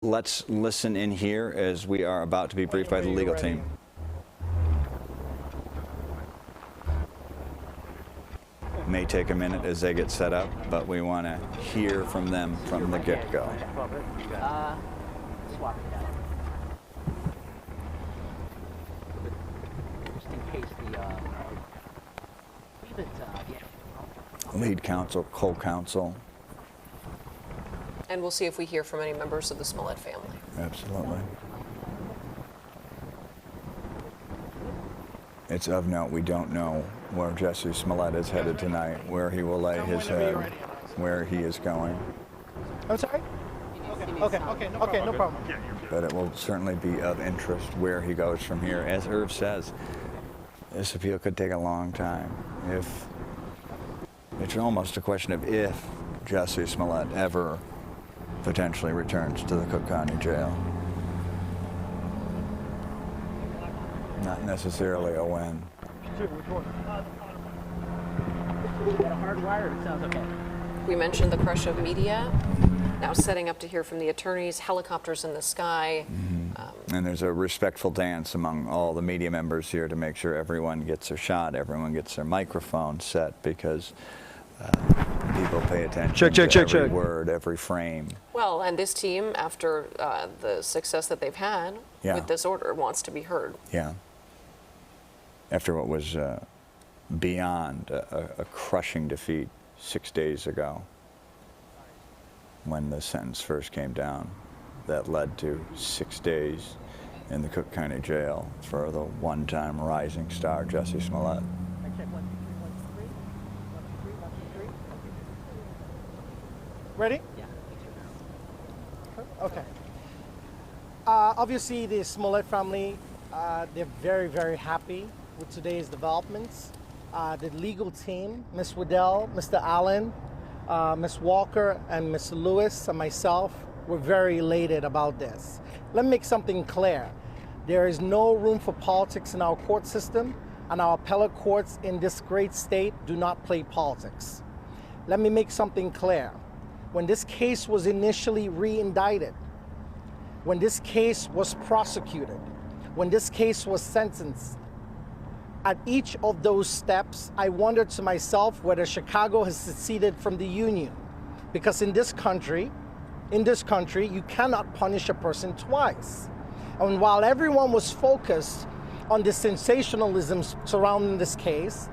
Let's listen in here as we are about to be briefed by the legal team. May take a minute as they get set up, but we want to hear from them from the get-go. Swap it out. Just in case leave it, yeah. Lead counsel, co-counsel. And we'll see if we hear from any members of the Smollett family. Absolutely. It's of note, we don't know where Jussie Smollett is headed tonight, where he will lay his head, where he is going. I'm sorry? Okay, no problem. But it will certainly be of interest where he goes from here. As Irv says, this appeal could take a long time. It's almost a question of if Jussie Smollett ever potentially returns to the Cook County Jail. Not necessarily a when. Which one? Got a hard wire, it sounds okay. We mentioned the crush of media. Now setting up to hear from the attorneys, helicopters in the sky. And there's a respectful dance among all the media members here to make sure everyone gets their shot, everyone gets their microphone set, because people pay attention to every word, every frame. Well, and this team, after the success that they've had with this order, wants to be heard. Yeah. After what was beyond a crushing defeat 6 days ago, when the sentence first came down, that led to 6 days in the Cook County Jail for the one-time rising star, Jussie Smollett. Ready? Yeah. Okay. Obviously, the Smollett family, they're very, very happy with today's developments. The legal team, Ms. Waddell, Mr. Allen, Ms. Walker, and Ms. Lewis, and myself, we're very elated about this. Let me make something clear. There is no room for politics in our court system, and our appellate courts in this great state do not play politics. Let me make something clear. When this case was initially re-indicted, when this case was prosecuted, when this case was sentenced, at each of those steps, I wondered to myself whether Chicago has seceded from the Union. Because in this country, you cannot punish a person twice. And while everyone was focused on the sensationalism surrounding this case,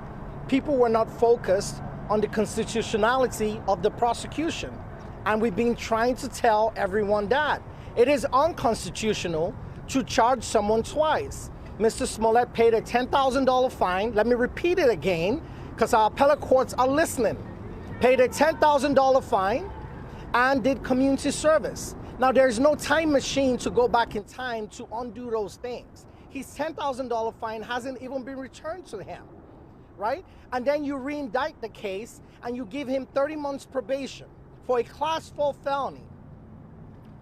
people were not focused on the constitutionality of the prosecution. And we've been trying to tell everyone that. It is unconstitutional to charge someone twice. Mr. Smollett paid a $10,000 fine. Let me repeat it again, because our appellate courts are listening. Paid a $10,000 fine and did community service. Now, there's no time machine to go back in time to undo those things. His $10,000 fine hasn't even been returned to him, right? And then you re-indict the case and you give him 30 months probation for a Class 4 felony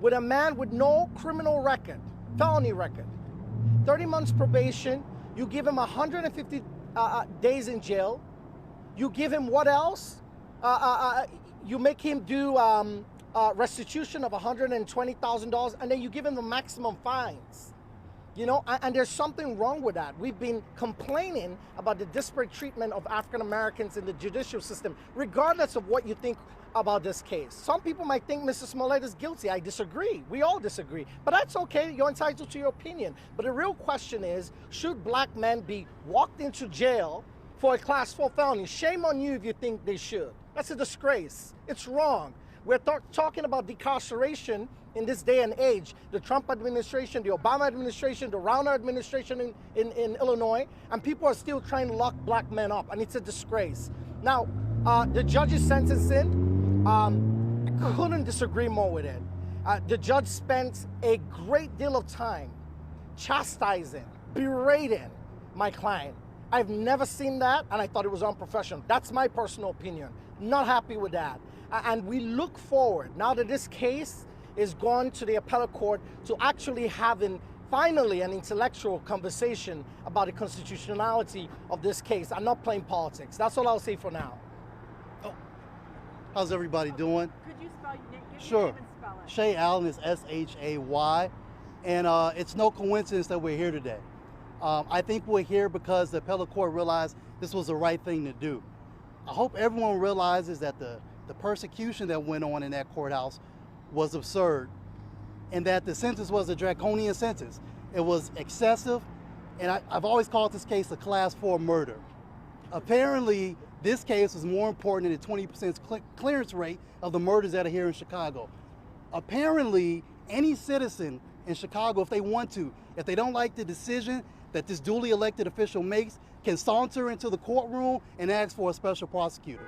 with a man with no criminal record, felony record. 30 months probation, you give him 150 days in jail. You give him what else? You make him do restitution of $120,000, and then you give him the maximum fines. You know, and there's something wrong with that. We've been complaining about the disparate treatment of African Americans in the judicial system, regardless of what you think about this case. Some people might think Mr. Smollett is guilty. I disagree. We all disagree. But that's okay. You're entitled to your opinion. But the real question is, should black men be walked into jail for a Class 4 felony? Shame on you if you think they should. That's a disgrace. It's wrong. We're talking about decarceration in this day and age. The Trump administration, the Obama administration, the Rauner administration in Illinois, and people are still trying to lock black men up, and it's a disgrace. Now, the judge's sentencing, I couldn't disagree more with it. The judge spent a great deal of time chastising, berating my client. I've never seen that, and I thought it was unprofessional. That's my personal opinion. Not happy with that. And we look forward, now that this case is gone to the appellate court, to actually having finally an intellectual conversation about the constitutionality of this case. I'm not playing politics. That's all I'll say for now. How's everybody doing? Could you spell your name? Sure. Shay Allen is S-H-A-Y. And it's no coincidence that we're here today. I think we're here because the appellate court realized this was the right thing to do. I hope everyone realizes that the persecution that went on in that courthouse was absurd, and that the sentence was a draconian sentence. It was excessive, and I've always called this case a class 4 murder. Apparently, this case was more important than the 20% clearance rate of the murders that are here in Chicago. Apparently, any citizen in Chicago, if they want to, if they don't like the decision that this duly elected official makes, can saunter into the courtroom and ask for a special prosecutor.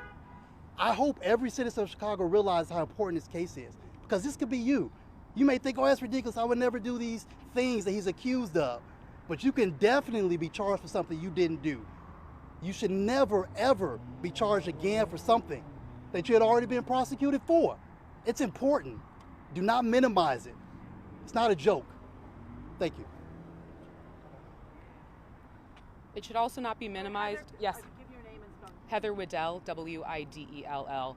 I hope every citizen of Chicago realizes how important this case is, because this could be you. You may think, oh, that's ridiculous, I would never do these things that he's accused of. But you can definitely be charged for something you didn't do. You should never, ever be charged again for something that you had already been prosecuted for. It's important. Do not minimize it. It's not a joke. Thank you. It should also not be minimized. Yes. Heather Widell, W-I-D-E-L-L.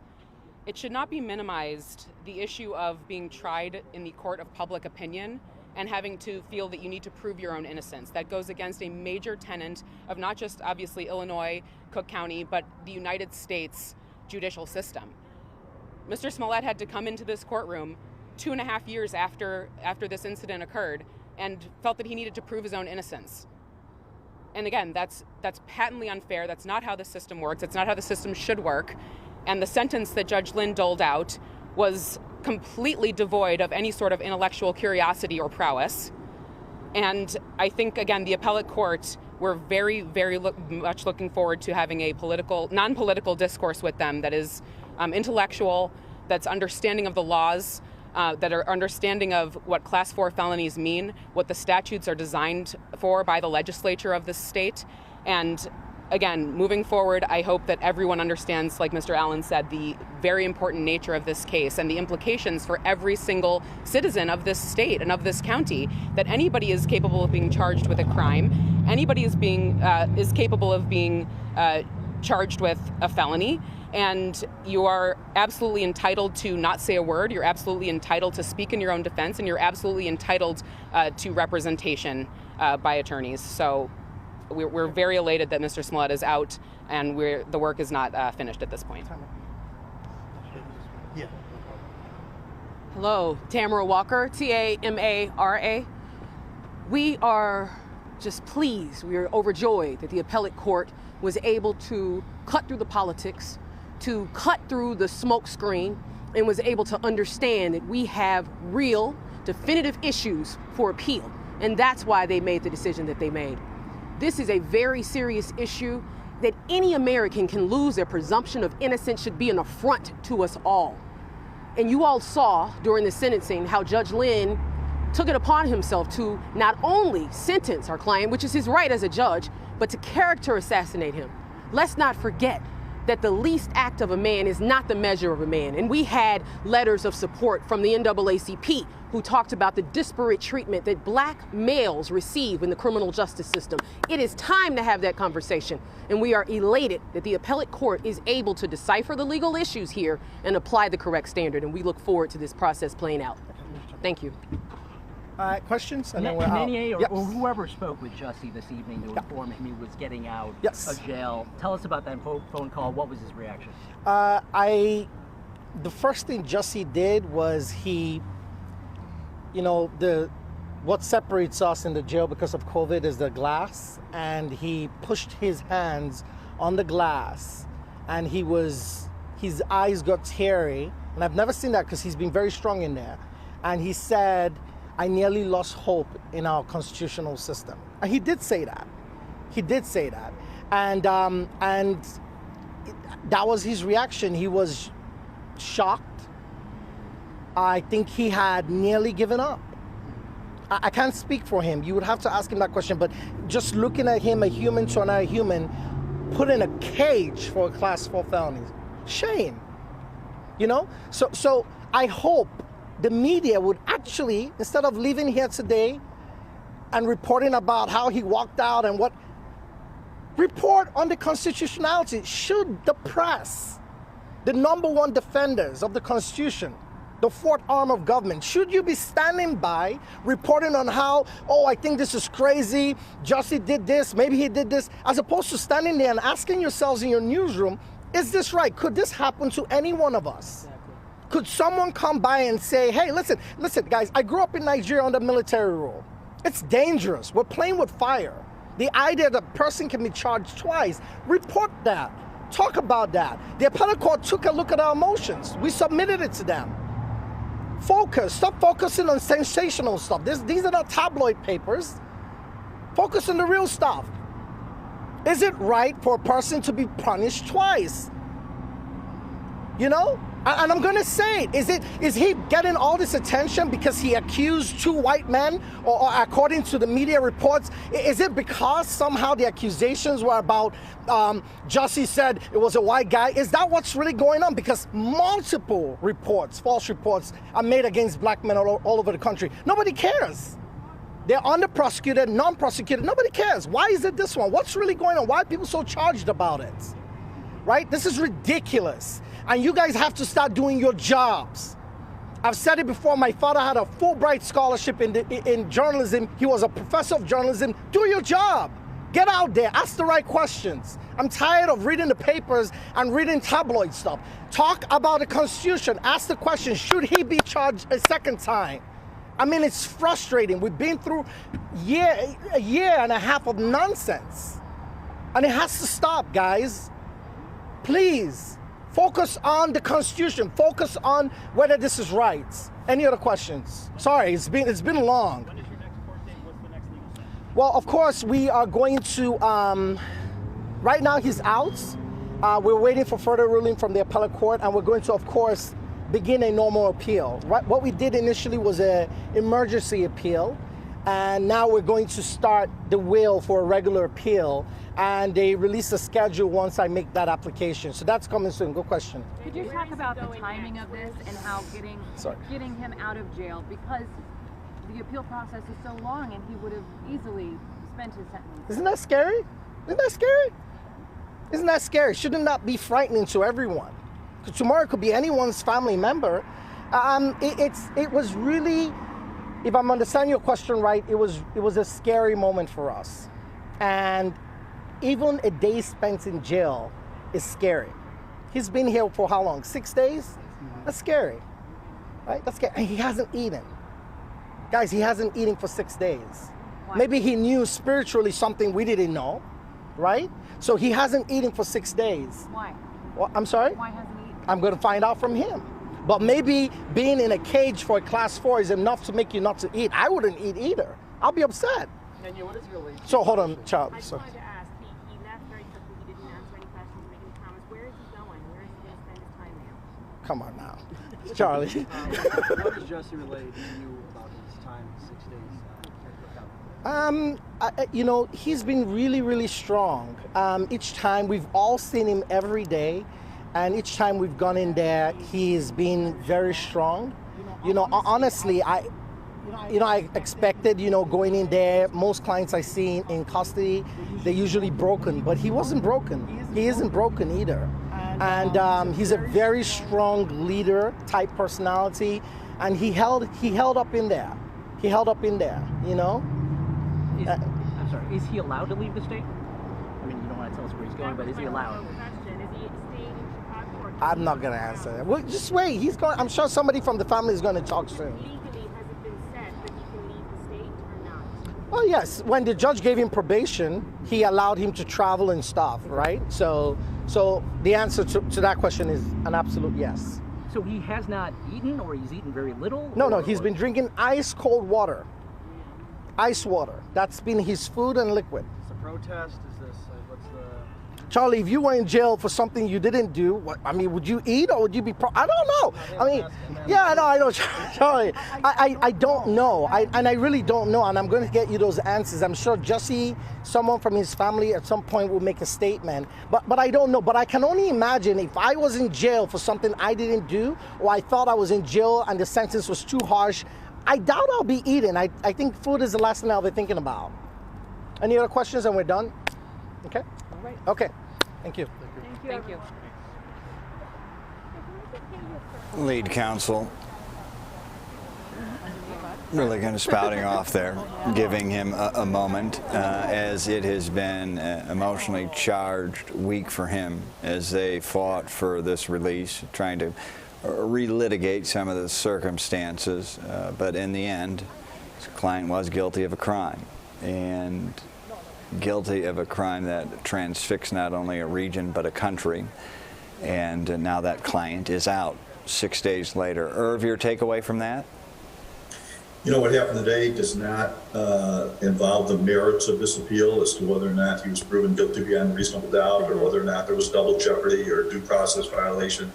It should not be minimized, the issue of being tried in the court of public opinion and having to feel that you need to prove your own innocence. That goes against a major tenet of not just, obviously, Illinois, Cook County, but the United States judicial system. Mr. Smollett had to come into this courtroom 2.5 years after this incident occurred and felt that he needed to prove his own innocence. And again, that's patently unfair. That's not how the system works. That's not how the system should work. And the sentence that Judge Lynn doled out was completely devoid of any sort of intellectual curiosity or prowess. And I think, again, the appellate court, we're very, very much looking forward to having a non-political discourse with them that is intellectual, that's understanding of the laws, that are understanding of what Class 4 felonies mean, what the statutes are designed for by the legislature of this state. And again, moving forward, I hope that everyone understands, like Mr. Allen said, the very important nature of this case and the implications for every single citizen of this state and of this county, that anybody is capable of being charged with a crime, anybody is capable of being charged with a felony, and you are absolutely entitled to not say a word. You're absolutely entitled to speak in your own defense, and you're absolutely entitled to representation by attorneys. So we're very elated that Mr. Smollett is out, and the work is not finished at this point. Yeah. Hello, Tamara Walker, T-A-M-A-R-A. We are just pleased, we are overjoyed that the appellate court was able to cut through the politics, to cut through the smoke screen, and was able to understand that we have real, definitive issues for appeal. And that's why they made the decision that they made. This is a very serious issue that any American can lose their presumption of innocence should be an affront to us all. And you all saw during the sentencing how Judge Lynn took it upon himself to not only sentence our client, which is his right as a judge, but to character assassinate him. Let's not forget that the least act of a man is not the measure of a man. And we had letters of support from the NAACP who talked about the disparate treatment that black males receive in the criminal justice system. It is time to have that conversation. And we are elated that the appellate court is able to decipher the legal issues here and apply the correct standard. And we look forward to this process playing out. Thank you. Questions? And Can then we're out. any or Yes. whoever spoke with Jussie this evening to inform him he was getting out Yes. of jail? Tell us about that phone call. What was his reaction? The first thing Jussie did was he, what separates us in the jail because of COVID is the glass, and he pushed his hands on the glass, and his eyes got teary, and I've never seen that because he's been very strong in there, and he said, "I nearly lost hope in our constitutional system." And he did say that. And that was his reaction. He was shocked. I think he had nearly given up. I can't speak for him. You would have to ask him that question. But just looking at him, a human to another human, put in a cage for a class 4 felonies. Shame. So I hope the media would actually, instead of leaving here today and reporting about how he walked out and what, report on the constitutionality. Should the press, the #1 defenders of the Constitution, the fourth arm of government. Should you be standing by, reporting on how, oh, I think this is crazy, Jussie did this, maybe he did this, as opposed to standing there and asking yourselves in your newsroom, is this right? Could this happen to any one of us? Could someone come by and say, hey, listen, guys, I grew up in Nigeria under military rule. It's dangerous. We're playing with fire. The idea that a person can be charged twice, report that. Talk about that. The appellate court took a look at our motions. We submitted it to them. Focus. Stop focusing on sensational stuff. These are not tabloid papers. Focus on the real stuff. Is it right for a person to be punished twice? You know? And I'm going to say it. Is he getting all this attention because he accused two white men, or according to the media reports, is it because somehow the accusations were about Jussie said it was a white guy? Is that what's really going on? Because multiple reports, false reports, are made against black men all over the country. Nobody cares. They're under-prosecuted, non-prosecuted. Nobody cares. Why is it this one? What's really going on? Why are people so charged about it? Right? This is ridiculous. And you guys have to start doing your jobs. I've said it before, my father had a Fulbright scholarship in journalism. He was a professor of journalism. Do your job. Get out there, ask the right questions. I'm tired of reading the papers and reading tabloid stuff. Talk about the Constitution, ask the question, should he be charged a second time? I mean, it's frustrating. We've been through a year and a half of nonsense. And it has to stop, guys. Please. Focus on the Constitution. Focus on whether this is right. Any other questions? Sorry, it's been long. When is your next court date? What's the next legal step? Well, of course, we are going to, right now he's out. We're waiting for further ruling from the appellate court, and we're going to, of course, begin a normal appeal. Right? What we did initially was an emergency appeal, and now we're going to start the will for a regular appeal. And they release a schedule once I make that application. So that's coming soon. Good question. Could you talk about the timing of this and how getting him out of jail, because the appeal process is so long and he would have easily spent his sentence? Isn't that scary? Isn't that scary? Isn't that scary? Shouldn't that be frightening to everyone? Because tomorrow it could be anyone's family member. It was really, if I'm understanding your question right, it was a scary moment for us. And even a day spent in jail is scary. He's been here for how long? 6 days? That's scary, right? That's scary. And he hasn't eaten. Guys, he hasn't eaten for 6 days. Why? Maybe he knew spiritually something we didn't know, right? So he hasn't eaten for 6 days. Why? Well, I'm sorry? Why hasn't he eaten? I'm going to find out from him. But maybe being in a cage for a class 4 is enough to make you not to eat. I wouldn't eat either. I'll be upset. And what is your relationship? So hold on, Charles. I just wanted to ask, he left very quickly. He didn't answer any questions, make any comments. Where is he going? Where is he going to spend his time now? Come on now. Charlie. What does Jussie relate to you about his time, 6 days? He's been really, really strong. Each time, we've all seen him every day, and each time we've gone in there, he's been very strong. Honestly, I expected, going in there, most clients I see in custody, they're usually broken, but he wasn't broken. He isn't broken either. And he's a very strong leader type personality, and he held up in there. He held up in there, I'm sorry, is he allowed to leave the state? I mean, you don't want to tell us where he's going, but is he allowed? Is he staying in Chicago or I'm not going to answer that. Well, just wait. I'm sure somebody from the family is going to talk soon. legally has it been said that he can leave the state or not? Well, yes. When the judge gave him probation, he allowed him to travel and stuff, right? So the answer to that question is an absolute yes. So he has not eaten, or he's eaten very little? No, he's been drinking ice cold water. Ice water. That's been his food and liquid. It's a protest? Is this, what's the... Charlie, if you were in jail for something you didn't do, would you eat or would you be I don't know. I know, Charlie. I don't know. I really don't know, and I'm going to get you those answers. I'm sure Jussie, someone from his family at some point will make a statement, but I don't know. But I can only imagine if I was in jail for something I didn't do, or I thought I was in jail and the sentence was too harsh, I doubt I'll be eating. I think food is the last thing I'll be thinking about. Any other questions and we're done? Okay? All right. Okay. Thank you. Thank you. Lead counsel Really kind of spouting off there, giving him a moment, as it has been an emotionally charged week for him as they fought for this release, trying to relitigate some of the circumstances, but in the end, his client was guilty of a crime, and guilty of a crime that transfixed not only a region but a country, and now that client is out 6 days later. Irv, your takeaway from that? You know, what happened today does not involve the merits of this appeal as to whether or not he was proven guilty beyond reasonable doubt, or whether or not there was double jeopardy or due process violation.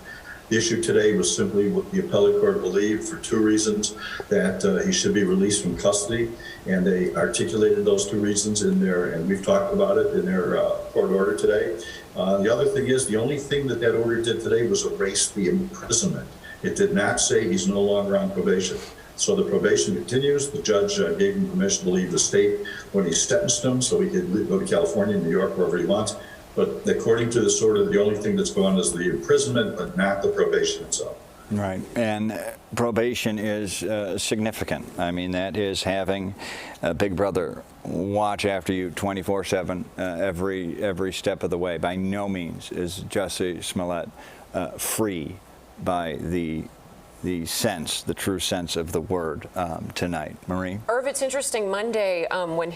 The issue today was simply what the appellate court believed, for two reasons: that he should be released from custody, and they articulated those two reasons in there, and we've talked about it in their court order today. The other thing is, the only thing that order did today was erase the imprisonment. It did not say he's no longer on probation. So the probation continues. The judge gave him permission to leave the state when he sentenced him, so he could go to California, New York, wherever he wants. But according to this order, the only thing that's gone is the imprisonment, but not the probation itself. Right, and probation is significant. I mean, that is having Big Brother watch after you 24/7, every step of the way. By no means is Jussie Smollett free by the true sense of the word tonight. Marie? Irv, it's interesting. Monday, when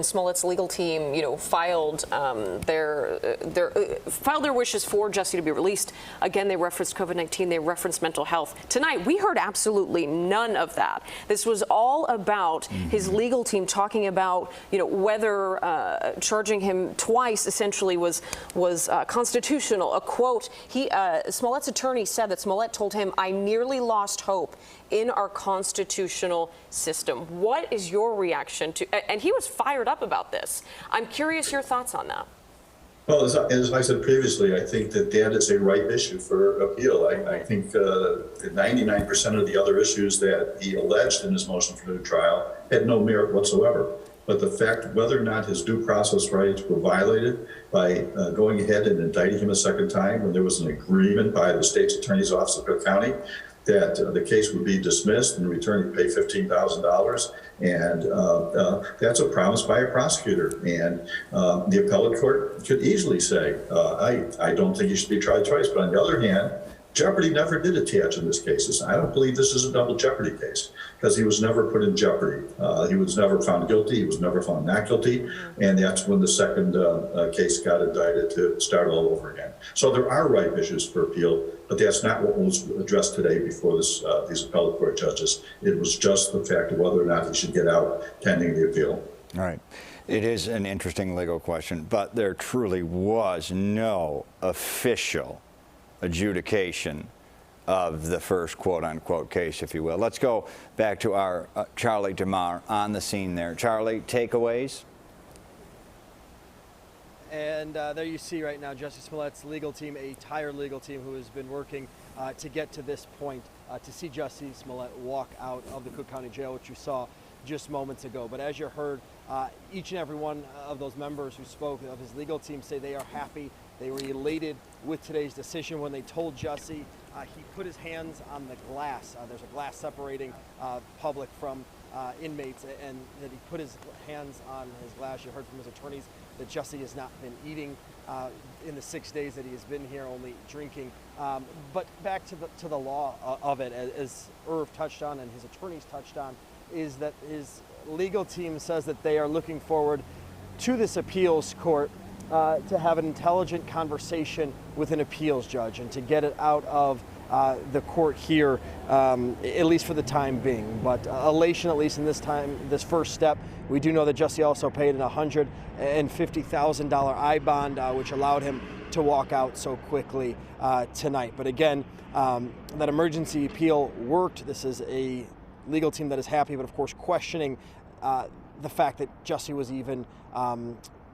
Smollett's legal team, filed their wishes for Jussie to be released. Again, they referenced COVID-19. They referenced mental health. Tonight, we heard absolutely none of that. This was all about his legal team talking about, whether charging him twice essentially was constitutional. A quote: Smollett's attorney said that Smollett told him, "I nearly lost hope in our constitutional system." What is your reaction to, and he was fired up about this. I'm curious your thoughts on that. Well, as I said previously, I think that is a ripe issue for appeal. I think 99% of the other issues that he alleged in his motion for new trial had no merit whatsoever. But the fact whether or not his due process rights were violated by going ahead and indicting him a second time, when there was an agreement by the state's attorney's office of Cook County that the case would be dismissed and in return he'd pay $15,000, and that's a promise by a prosecutor. And the appellate court could easily say, I don't think he should be tried twice. But on the other hand, jeopardy never did attach in this case. I don't believe this is a double jeopardy case, because he was never put in jeopardy. He was never found guilty. He was never found not guilty. And that's when the second case got indicted, to start all over again. So there are ripe issues for appeal, but that's not what was addressed today before these appellate court judges. It was just the fact of whether or not he should get out pending the appeal. All right. It is an interesting legal question, but there truly was no official adjudication of the first quote-unquote case, if you will. Let's go back to our Charlie DeMar on the scene there. Charlie, takeaways? And there you see right now Jussie Smollett's legal team, a tired legal team who has been working to get to this point, to see Jussie Smollett walk out of the Cook County Jail, which you saw just moments ago. But as you heard, each and every one of those members who spoke of his legal team say they are happy. They were elated with today's decision. When they told Jussie, he put his hands on the glass. There's a glass separating public from inmates, and that he put his hands on his glass. You heard from his attorneys that Jussie has not been eating in the 6 days that he has been here, only drinking. But back to the law of it, as Irv touched on and his attorneys touched on, is that his legal team says that they are looking forward to this appeals court to have an intelligent conversation with an appeals judge and to get it out of the court here, at least for the time being. But elation, at least in this first step. We do know that Jussie also paid an $150,000 I bond, which allowed him to walk out so quickly tonight. But again, that emergency appeal worked. This is a legal team that is happy, but of course questioning the fact that Jussie was even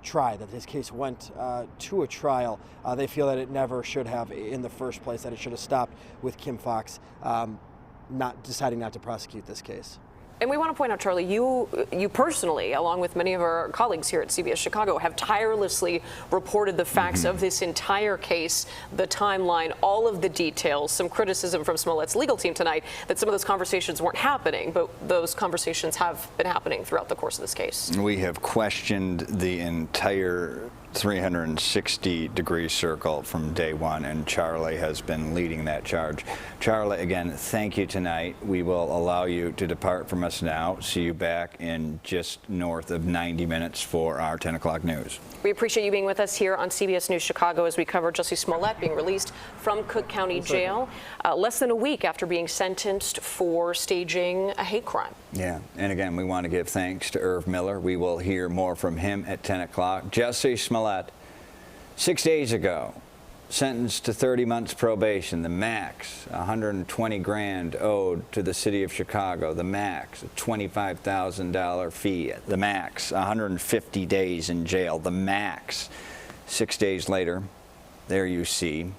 tried, that his case went to a trial. They feel that it never should have in the first place, that it should have stopped with Kim Foxx not deciding not to prosecute this case. And we want to point out, Charlie, you personally, along with many of our colleagues here at CBS Chicago, have tirelessly reported the facts of this entire case, the timeline, all of the details. Some criticism from Smollett's legal team tonight that some of those conversations weren't happening, but those conversations have been happening throughout the course of this case. We have questioned the entire 360-degree circle from day one, and Charlie has been leading that charge. Charlie, again, thank you tonight. We will allow you to depart from us now. See you back in just north of 90 minutes for our 10 o'clock news. We appreciate you being with us here on CBS News Chicago as we cover Jussie Smollett being released from Cook County Jail less than a week after being sentenced for staging a hate crime. Yeah, and again, we want to give thanks to Irv Miller. We will hear more from him at 10 o'clock. Jussie Smollett, 6 days ago, sentenced to 30 months probation, the max, $120,000 owed to the city of Chicago, the max, a $25,000 fee, the max, 150 days in jail, the max. 6 days later, there you see,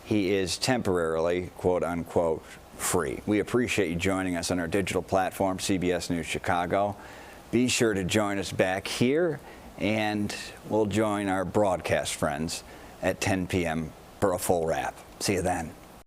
he is temporarily, quote unquote, free. We appreciate you joining us on our digital platform, CBS News Chicago. Be sure to join us back here, and we'll join our broadcast friends at 10 p.m. for a full wrap. See you then.